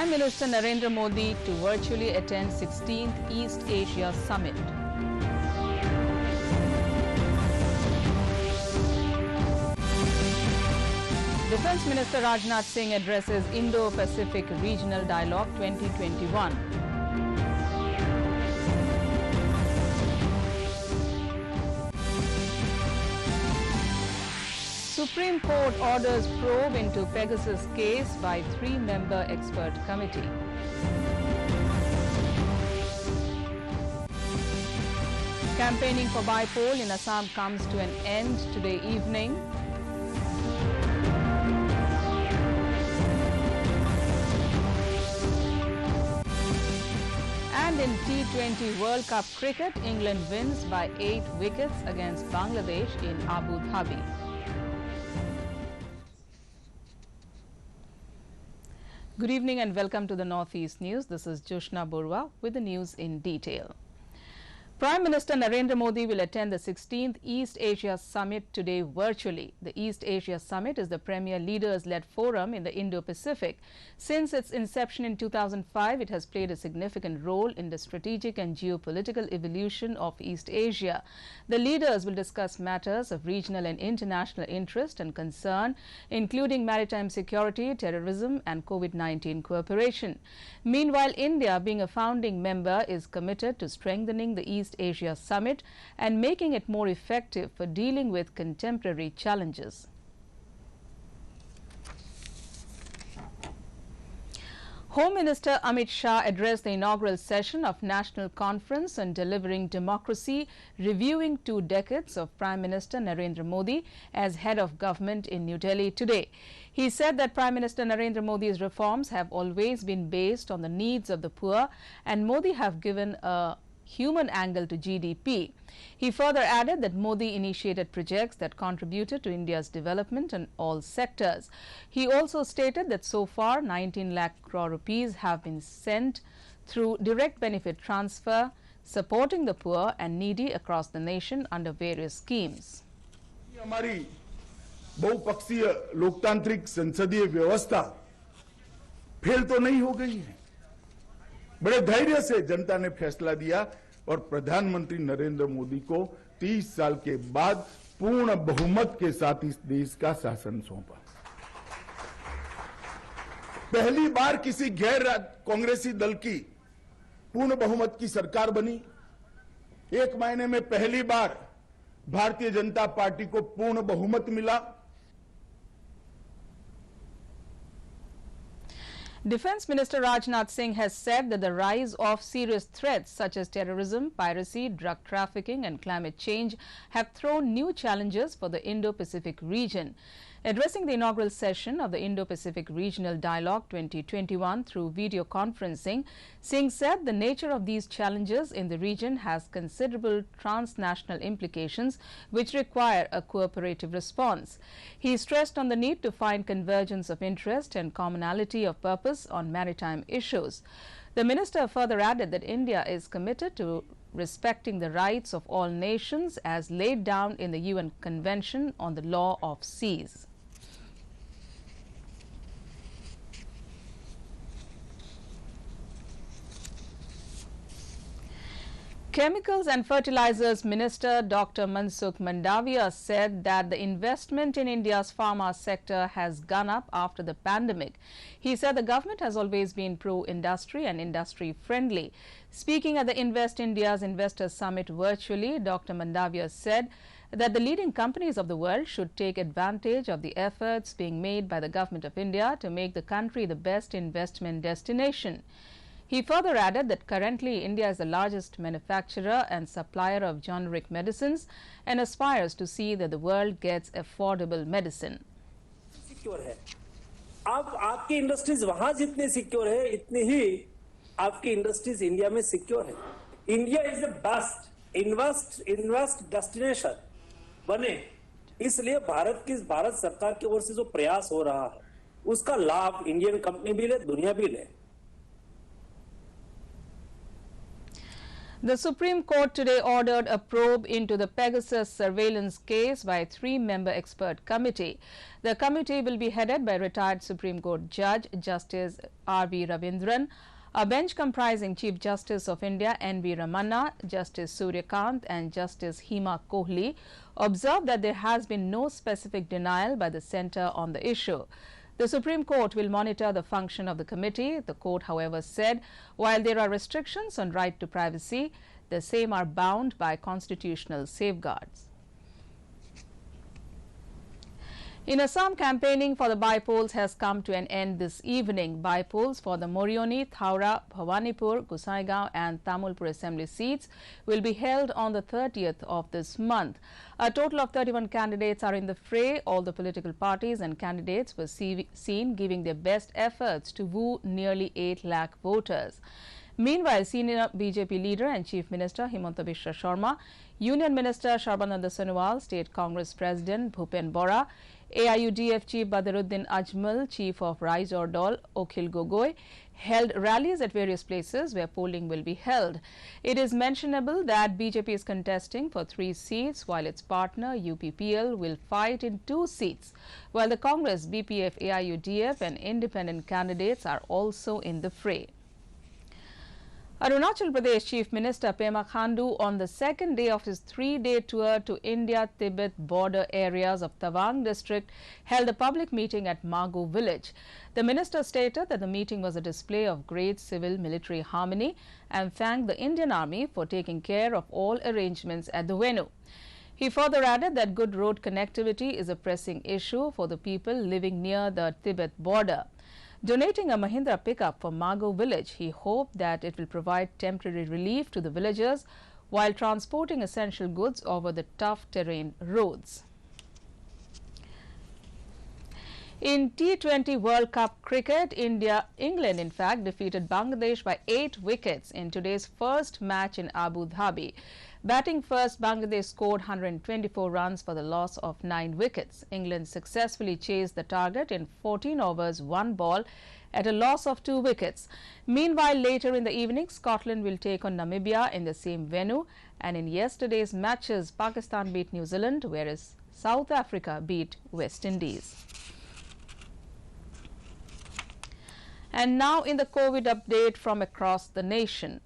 Prime Minister Narendra Modi to virtually attend 16th East Asia Summit. Defence Minister Rajnath Singh addresses Indo-Pacific Regional Dialogue 2021. Supreme Court orders probe into Pegasus case by 3-member expert committee. Campaigning for by-poll in Assam comes to an end today evening. And in T20 World Cup cricket, England wins by 8 wickets against Bangladesh in Abu Dhabi. Good evening and welcome to the Northeast News. This is Joshna Borwa with the news in detail. Prime Minister Narendra Modi will attend the 16th East Asia Summit today virtually. The East Asia Summit is the premier leaders-led forum in the Indo-Pacific. Since its inception in 2005, it has played a significant role in the strategic and geopolitical evolution of East Asia. The leaders will discuss matters of regional and international interest and concern, including maritime security, terrorism, and COVID-19 cooperation. Meanwhile, India, being a founding member, is committed to strengthening the East Asia Summit and making it more effective for dealing with contemporary challenges. Home Minister Amit Shah addressed the inaugural session of National Conference on Delivering Democracy, reviewing 2 decades of Prime Minister Narendra Modi as head of government in New Delhi today. He said that Prime Minister Narendra Modi's reforms have always been based on the needs of the poor, and Modi have given a human angle to GDP. He further added that Modi initiated projects that contributed to India's development in all sectors. He also stated that so far 19 lakh crore rupees have been sent through direct benefit transfer, supporting the poor and needy across the nation under various schemes. हमारी बहुपक्षीय लोकतांत्रिक संसदीय व्यवस्था fail तो नहीं हो गई है। बड़े धैर्य से जनता ने फैसला दिया और प्रधानमंत्री नरेंद्र मोदी को 30 साल के बाद पूर्ण बहुमत के साथ इस देश का शासन सौंपा। पहली बार किसी गैर कांग्रेसी दल की पूर्ण बहुमत की सरकार बनी। 1 महीने में पहली बार भारतीय जनता पार्टी को पूर्ण बहुमत मिला। Defence Minister Rajnath Singh has said that the rise of serious threats such as terrorism, piracy, drug trafficking and climate change have thrown new challenges for the Indo-Pacific region. Addressing the inaugural session of the Indo-Pacific Regional Dialogue 2021 through video conferencing, Singh said the nature of these challenges in the region has considerable transnational implications which require a cooperative response. He stressed on the need to find convergence of interest and commonality of purpose on maritime issues. The minister further added that India is committed to respecting the rights of all nations as laid down in the UN Convention on the Law of Seas. Chemicals and Fertilizers Minister Dr. Mansukh Mandaviya said that the investment in India's pharma sector has gone up after the pandemic. He said the government has always been pro-industry and industry-friendly. Speaking at the Invest India's Investors Summit virtually, Dr. Mandaviya said that the leading companies of the world should take advantage of the efforts being made by the Government of India to make the country the best investment destination. He further added that currently India is the largest manufacturer and supplier of generic medicines and aspires to see that the world gets affordable medicine. Secure है। अब आपकी industries वहां जितनी secure है इतनी ही आपकी industries India में secure है। India is the best invest destination बने, इसलिए भारत सरकार की ओर से जो प्रयास हो रहा है उसका लाभ इंडियन कंपनी भी ले, दुनिया भी ले। The Supreme Court today ordered a probe into the Pegasus surveillance case by a three-member expert committee. The committee will be headed by retired Supreme Court Judge Justice R.V. Ravindran. A bench comprising Chief Justice of India N.V. Ramana, Justice Surya Kant and Justice Hema Kohli observed that there has been no specific denial by the centre on the issue. The Supreme Court will monitor the function of the committee. The court, however, said while there are restrictions on right to privacy, the same are bound by constitutional safeguards. In Assam, campaigning for the bypolls has come to an end this evening. Bypolls for the Morioni, Thaura, Bhawanipur, Gusaigaon and Tamulpur assembly seats will be held on the 30th of this month. A total of 31 candidates are in the fray. All the political parties and candidates were seen giving their best efforts to woo nearly 8 lakh voters. Meanwhile, senior BJP leader and Chief Minister Himanta Biswa Sharma, Union Minister Sarbananda Sonowal, State Congress President Bhupen Bora, AIUDF Chief Badaruddin Ajmal, Chief of Raizor Dol Okhil Gogoi held rallies at various places where polling will be held. It is mentionable that BJP is contesting for 3 seats while its partner UPPL will fight in 2 seats, while the Congress, BPF, AIUDF and independent candidates are also in the fray. Arunachal Pradesh Chief Minister Pema Khandu, on the second day of his 3-day tour to India-Tibet border areas of Tawang district, held a public meeting at Mago village. The minister stated that the meeting was a display of great civil-military harmony and thanked the Indian Army for taking care of all arrangements at the venue. He further added that good road connectivity is a pressing issue for the people living near the Tibet border. Donating a Mahindra pickup for Mago village, he hoped that it will provide temporary relief to the villagers while transporting essential goods over the tough terrain roads. In T20 World Cup cricket, England in fact defeated Bangladesh by 8 wickets in today's first match in Abu Dhabi. Batting first, Bangladesh scored 124 runs for the loss of 9 wickets. England successfully chased the target in 14 overs, 1 ball at a loss of 2 wickets. Meanwhile, later in the evening, Scotland will take on Namibia in the same venue. And in yesterday's matches, Pakistan beat New Zealand, whereas South Africa beat West Indies. And now in the COVID update from across the nation.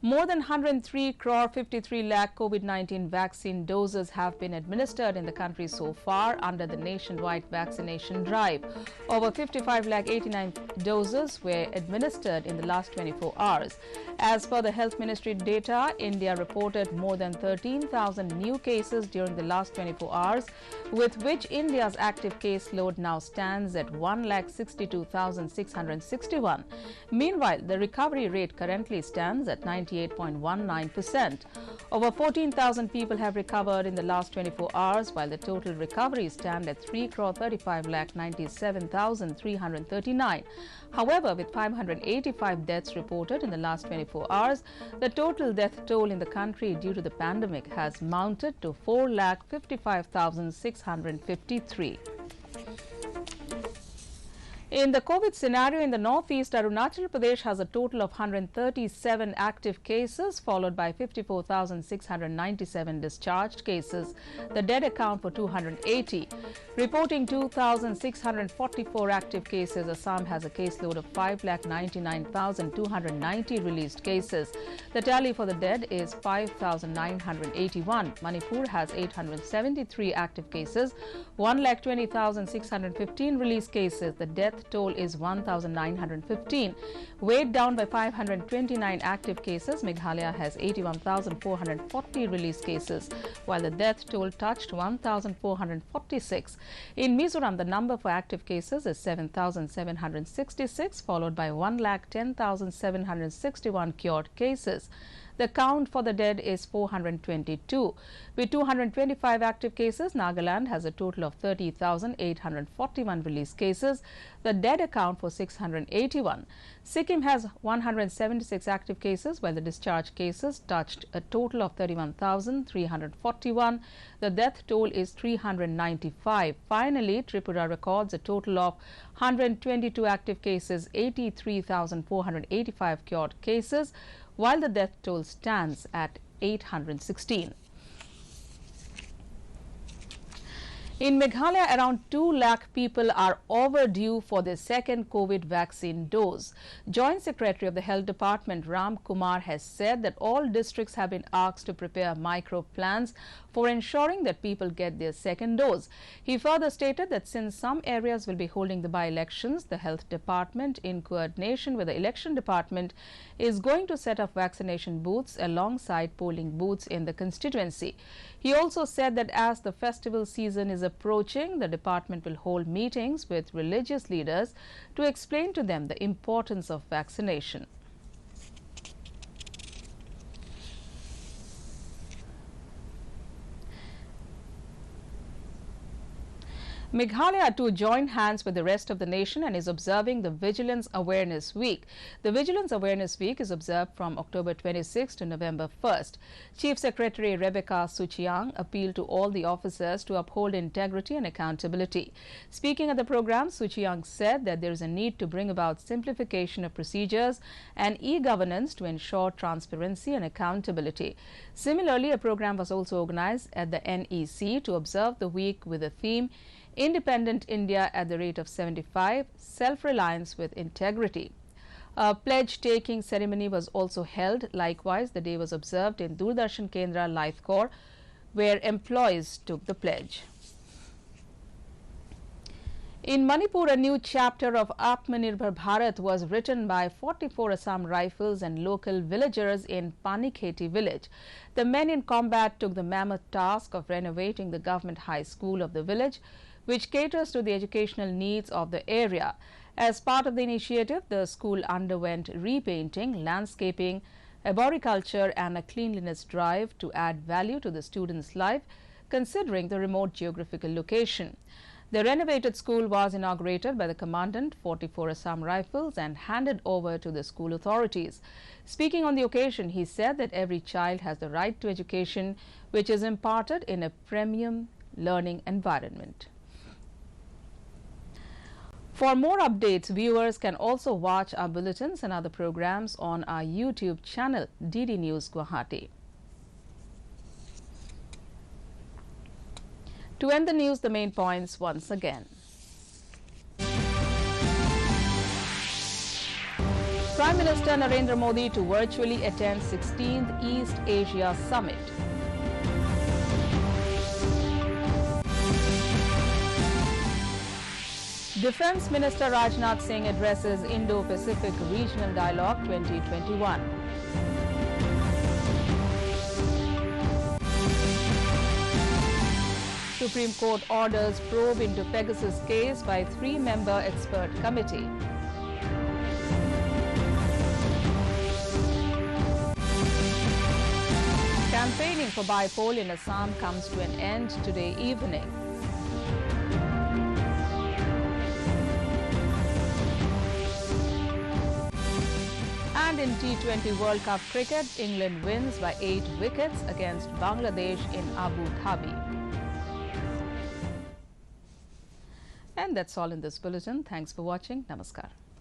More than 103 crore 53 lakh COVID-19 vaccine doses have been administered in the country so far under the nationwide vaccination drive. Over 55 lakh 89 doses were administered in the last 24 hours. As per the Health Ministry data, India reported more than 13,000 new cases during the last 24 hours, with which India's active case load now stands at 1,62,661. Meanwhile, the recovery rate currently stands at 98.19%. Over 14,000 people have recovered in the last 24 hours, while the total recovery stands at 3,35,97,339. However, with 585 deaths reported in the last 24 hours, the total death toll in the country due to the pandemic has mounted to 4,55,653. In the COVID scenario in the northeast, Arunachal Pradesh has a total of 137 active cases, followed by 54,697 discharged cases. The dead account for 280. Reporting 2,644 active cases, Assam has a caseload of 5,99,290 released cases. The tally for the dead is 5,981. Manipur has 873 active cases, 1,20,615 released cases. The death toll is 1,915. Weighed down by 529 active cases, Meghalaya has 81,440 released cases, while the death toll touched 1,446. In Mizoram, the number for active cases is 7,766, followed by 1,10,761 cured cases. The count for the dead is 422. With 225 active cases, Nagaland has a total of 30,841 released cases. The dead account for 681. Sikkim has 176 active cases, while the discharged cases touched a total of 31,341. The death toll is 395. Finally, Tripura records a total of 122 active cases, 83,485 cured cases, while the death toll stands at 816. In Meghalaya, around 2 lakh people are overdue for their second COVID vaccine dose. Joint Secretary of the Health Department Ram Kumar has said that all districts have been asked to prepare micro plans for ensuring that people get their second dose. He further stated that since some areas will be holding the by-elections, the Health Department, in coordination with the Election Department, is going to set up vaccination booths alongside polling booths in the constituency. He also said that as the festival season is approaching, the department will hold meetings with religious leaders to explain to them the importance of vaccination. Meghalaya too joined hands with the rest of the nation and is observing the Vigilance Awareness Week. The Vigilance Awareness Week is observed from October 26 to November 1st. Chief Secretary Rebecca Suchiang appealed to all the officers to uphold integrity and accountability. Speaking at the program, Suchiang said that there is a need to bring about simplification of procedures and e-governance to ensure transparency and accountability. Similarly, a program was also organized at the NEC to observe the week with the theme Independent India at the rate of 75, Self-Reliance with Integrity. A pledge-taking ceremony was also held. Likewise, the day was observed in Doordarshan Kendra Life Corps, where employees took the pledge. In Manipur, a new chapter of Atmanirbhar Bharat was written by 44 Assam Rifles and local villagers in Panikheti village. The men in combat took the mammoth task of renovating the government high school of the village, which caters to the educational needs of the area. As part of the initiative, the school underwent repainting, landscaping, arboriculture and a cleanliness drive to add value to the students' life, considering the remote geographical location. The renovated school was inaugurated by the Commandant, 44 Assam Rifles, and handed over to the school authorities. Speaking on the occasion, he said that every child has the right to education, which is imparted in a premium learning environment. For more updates, viewers can also watch our bulletins and other programs on our YouTube channel, DD News Guwahati. To end the news, the main points once again. Prime Minister Narendra Modi to virtually attend 16th East Asia Summit. Defence Minister Rajnath Singh addresses Indo-Pacific Regional Dialogue 2021. Supreme Court orders probe into Pegasus case by 3-member expert committee. Campaigning for by-poll in Assam comes to an end today evening. And in T20 World Cup cricket, England wins by 8 wickets against Bangladesh in Abu Dhabi. And that's all in this bulletin. Thanks for watching. Namaskar.